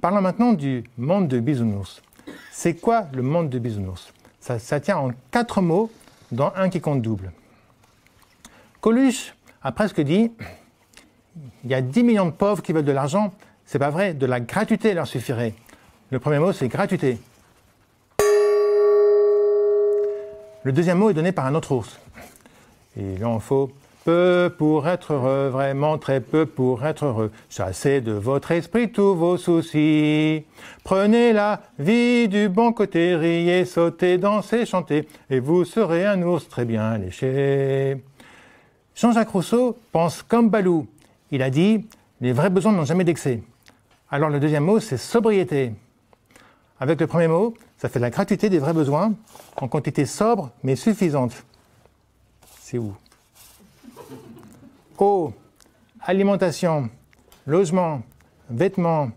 Parlons maintenant du monde de Bisounours. C'est quoi le monde de Bisounours? Ça tient en 4 mots, dont un qui compte double. Coluche a presque dit « Il y a 10 millions de pauvres qui veulent de l'argent. C'est pas vrai, de la gratuité leur suffirait. » Le premier mot, c'est gratuité. Le deuxième mot est donné par un autre ours. Il en faut peu pour être heureux, vraiment très peu pour être heureux. Chassez de votre esprit tous vos soucis. Prenez la vie du bon côté, riez, sautez, dansez, chantez, et vous serez un ours très bien léché. Jean-Jacques Rousseau pense comme Balou. Il a dit « Les vrais besoins n'ont jamais d'excès ». Alors le deuxième mot, c'est sobriété. Avec le premier mot, ça fait la gratuité des vrais besoins en quantité sobre mais suffisante. C'est où? Eau, alimentation, logement, vêtements,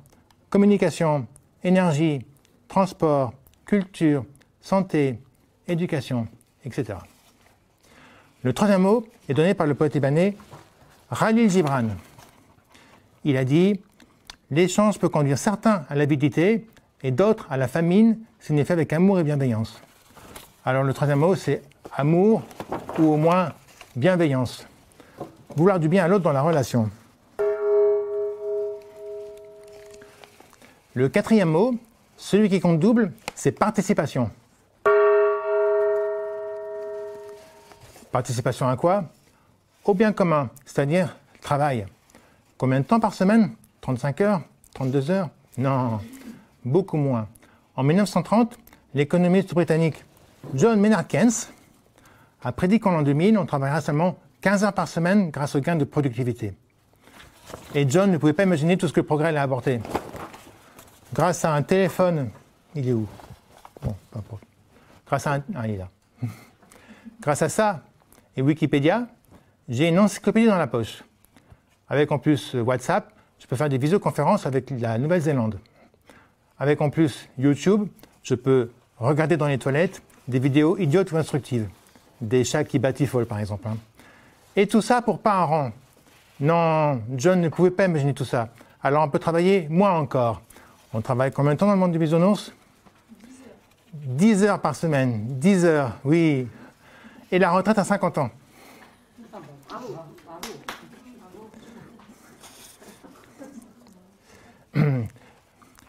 communication, énergie, transport, culture, santé, éducation, etc. Le troisième mot est donné par le poète libanais Khalil Gibran. Il a dit « L'échange peut conduire certains à l'avidité et d'autres à la famine s'il n'est fait avec amour et bienveillance. » Alors le troisième mot, c'est amour ou au moins bienveillance. Vouloir du bien à l'autre dans la relation. Le quatrième mot, celui qui compte double, c'est participation. Participation à quoi? Au bien commun, c'est-à-dire travail. Combien de temps par semaine? 35 heures? 32 heures? Non, beaucoup moins. En 1930, l'économiste britannique John Maynard Keynes a prédit qu'en l'an 2000, on travaillera seulement 15 heures par semaine grâce au gain de productivité. Et John ne pouvait pas imaginer tout ce que le progrès allait apporter. Grâce à un téléphone, il est où? Bon, pas pour... Grâce à un... Ah, il est là. Grâce à ça et Wikipédia, j'ai une encyclopédie dans la poche. Avec en plus WhatsApp, je peux faire des visioconférences avec la Nouvelle-Zélande. Avec en plus YouTube, je peux regarder dans les toilettes des vidéos idiotes ou instructives. Des chats qui batifolent, par exemple. Et tout ça pour pas un rang. Non, John ne pouvait pas imaginer tout ça. Alors on peut travailler moins encore. On travaille combien de temps dans le monde du bisounours? 10 heures par semaine. 10 heures, oui. Et la retraite à 50 ans.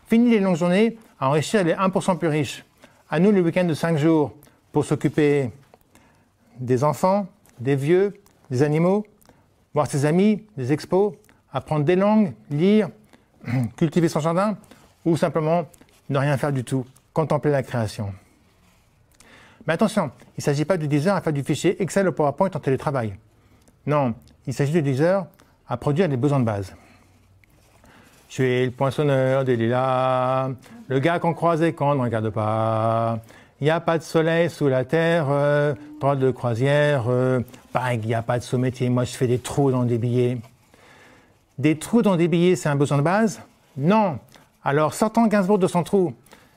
Fini les longues journées à enrichir les 1% plus riches. À nous les week-ends de 5 jours pour s'occuper des enfants, des vieux, des animaux, voir ses amis, des expos, apprendre des langues, lire, cultiver son jardin, ou simplement ne rien faire du tout, contempler la création. Mais attention, il ne s'agit pas de 10 heures à faire du fichier Excel au PowerPoint en télétravail. Non, il s'agit de 10 heures à produire les besoins de base. Je suis le poinçonneur des lilas, le gars qu'on croise et qu'on ne regarde pas. Il n'y a pas de soleil sous la terre, droite de croisière, pareil, il n'y a pas de sous-métier. Moi, je fais des trous dans des billets. Des trous dans des billets, c'est un besoin de base? Non. Alors, sortant Gainsbourg de son trou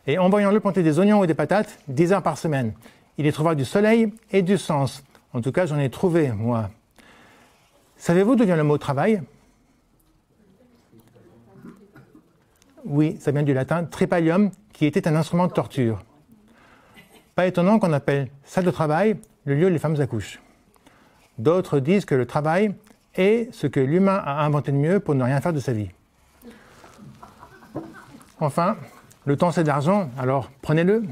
et envoyons-le planter des oignons et des patates 10 heures par semaine. Il y trouvera du soleil et du sens. En tout cas, j'en ai trouvé, moi. Savez-vous d'où vient le mot travail? Oui, ça vient du latin tripalium, qui était un instrument de torture. Pas étonnant qu'on appelle salle de travail le lieu où les femmes accouchent. D'autres disent que le travail est ce que l'humain a inventé de mieux pour ne rien faire de sa vie. Enfin, le temps c'est de l'argent, alors prenez-le.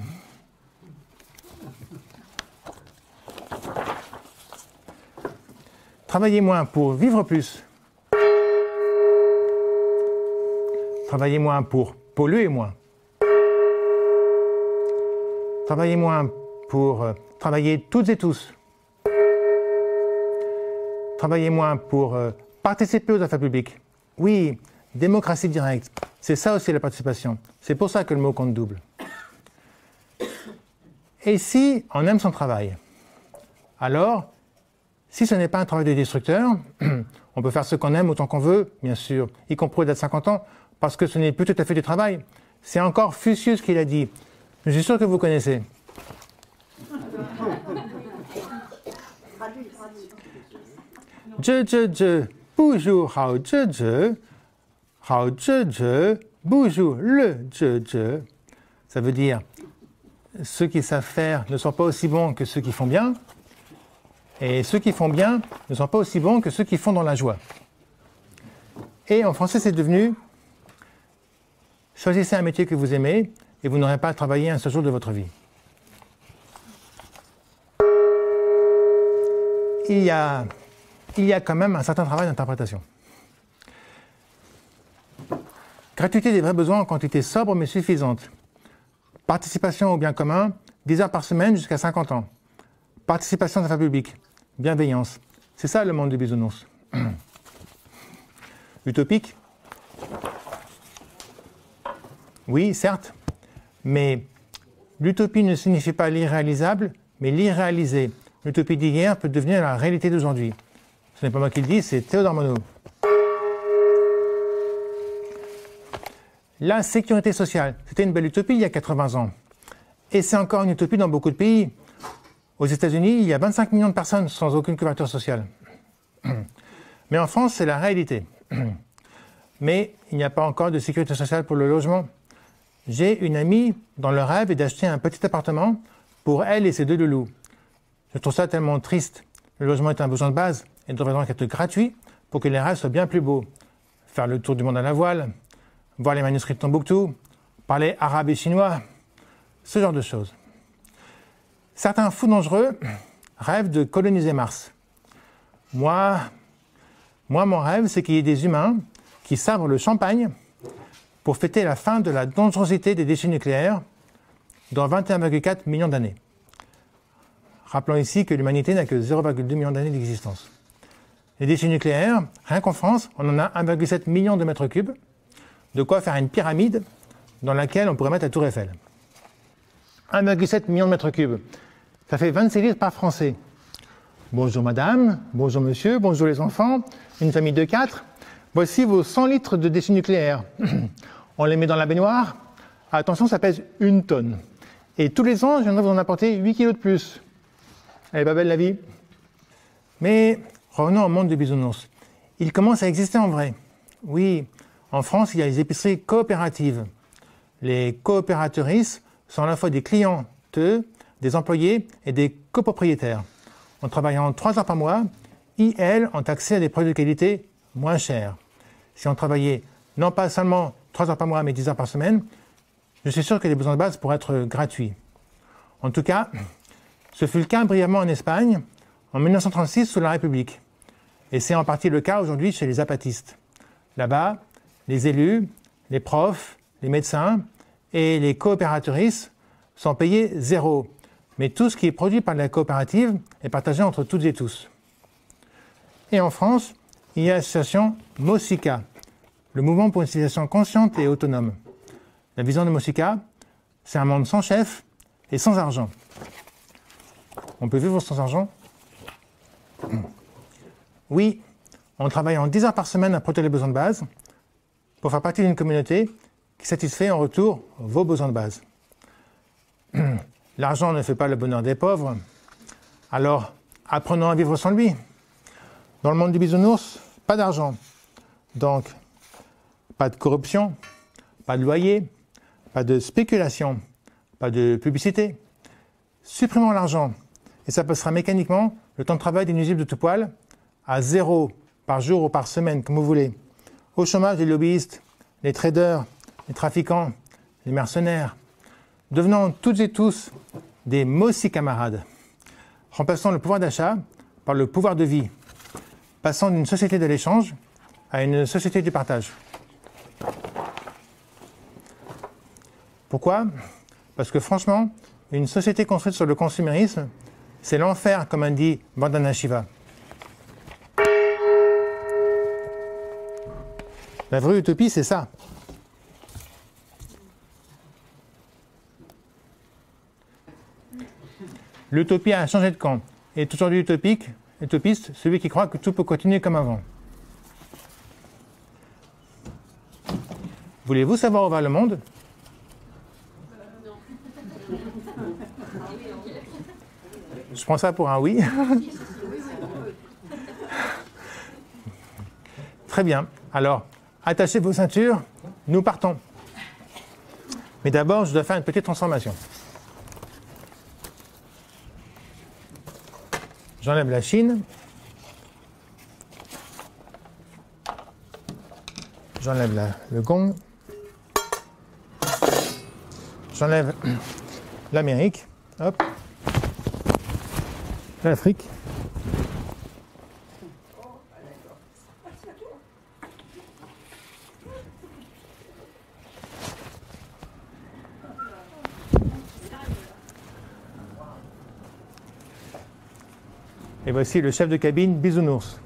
Travaillez moins pour vivre plus. Travaillez moins pour polluer moins. Travaillez moins pour travailler toutes et tous. Travaillez moins pour participer aux affaires publiques. Oui, démocratie directe. C'est ça aussi la participation. C'est pour ça que le mot compte double. Et si on aime son travail? Alors, si ce n'est pas un travail de destructeur, on peut faire ce qu'on aime autant qu'on veut, bien sûr, y compris au-delà de 50 ans, parce que ce n'est plus tout à fait du travail. C'est encore Fusius qui l'a dit. Je suis sûr que vous connaissez. Je, toujours, hao, je, Bonjour, le je. Ça veut dire ceux qui savent faire ne sont pas aussi bons que ceux qui font bien, et ceux qui font bien ne sont pas aussi bons que ceux qui font dans la joie. Et en français, c'est devenu choisissez un métier que vous aimez et vous n'aurez pas à travailler un seul jour de votre vie. Il y a quand même un certain travail d'interprétation. Gratuité des vrais besoins en quantité sobre mais suffisante. Participation au bien commun, 10 heures par semaine jusqu'à 50 ans. Participation aux affaires publiques, bienveillance. C'est ça le monde du bisounours. Utopique? Oui, certes, mais l'utopie ne signifie pas l'irréalisable, mais l'irréalisé. L'utopie d'hier peut devenir la réalité d'aujourd'hui. Ce n'est pas moi qui le dis, c'est Théodore Monod. La sécurité sociale, c'était une belle utopie il y a 80 ans. Et c'est encore une utopie dans beaucoup de pays. Aux États-Unis, il y a 25 millions de personnes sans aucune couverture sociale. Mais en France, c'est la réalité. Mais il n'y a pas encore de sécurité sociale pour le logement. J'ai une amie dont le rêve est d'acheter un petit appartement pour elle et ses 2 loulous. Je trouve ça tellement triste. Le logement est un besoin de base et devrait donc être gratuit pour que les rêves soient bien plus beaux. Faire le tour du monde à la voile, voir les manuscrits de Tombouctou, parler arabe et chinois, ce genre de choses. Certains fous dangereux rêvent de coloniser Mars. Moi, mon rêve, c'est qu'il y ait des humains qui sabrent le champagne pour fêter la fin de la dangerosité des déchets nucléaires dans 21,4 millions d'années. Rappelons ici que l'humanité n'a que 0,2 millions d'années d'existence. Les déchets nucléaires, rien qu'en France, on en a 1,7 million de mètres cubes, de quoi faire une pyramide dans laquelle on pourrait mettre la tour Eiffel. 1,7 million de mètres cubes. Ça fait 26 litres par Français. Bonjour madame, bonjour monsieur, bonjour les enfants, une famille de 4. Voici vos 100 litres de déchets nucléaires. On les met dans la baignoire. Attention, ça pèse 1 tonne. Et tous les ans, je viendrai vous en apporter 8 kilos de plus. Elle est pas belle la vie. Mais revenons au monde du bisounours. Il commence à exister en vrai. Oui, en France, il y a les épiceries coopératives. Les coopératrices sont à la fois des clientes, des employés et des copropriétaires. En travaillant 3 heures par mois, ils, elles, ont accès à des produits de qualité moins chers. Si on travaillait non pas seulement 3 heures par mois, mais 10 heures par semaine, je suis sûr que les besoins de base pourraient être gratuits. En tout cas, ce fut le cas brièvement en Espagne, en 1936 sous la République. Et c'est en partie le cas aujourd'hui chez les zapatistes. Là-bas, les élus, les profs, les médecins et les coopératrices sont payés 0. Mais tout ce qui est produit par la coopérative est partagé entre toutes et tous. Et en France, il y a l'association MOSICA, le mouvement pour une civilisation consciente et autonome. La vision de MOSICA, c'est un monde sans chef et sans argent. On peut vivre sans argent? Oui, en travaillant 10 heures par semaine à protéger les besoins de base, pour faire partie d'une communauté qui satisfait en retour vos besoins de base. L'argent ne fait pas le bonheur des pauvres, alors apprenons à vivre sans lui. Dans le monde du bisounours, pas d'argent. Donc, pas de corruption, pas de loyer, pas de spéculation, pas de publicité. Supprimons l'argent et ça passera mécaniquement le temps de travail des nuisibles de tout poil à 0 par jour ou par semaine, comme vous voulez. Au chômage des lobbyistes, les traders, les trafiquants, les mercenaires. Devenons toutes et tous des MOSI-camarades. Remplaçons le pouvoir d'achat par le pouvoir de vie. Passons d'une société de l'échange à une société du partage. Pourquoi? Parce que franchement, une société construite sur le consumérisme, c'est l'enfer, comme a dit Vandana Shiva. La vraie utopie, c'est ça. L'utopie a changé de camp. Est aujourd'hui utopiste, celui qui croit que tout peut continuer comme avant. Voulez-vous savoir où va le monde? Je prends ça pour un oui. Très bien. Alors, attachez vos ceintures, nous partons. Mais d'abord, je dois faire une petite transformation. J'enlève la chine. J'enlève le gong. J'enlève l'Amérique. Hop. L'Afrique. Et voici le chef de cabine Bisounours.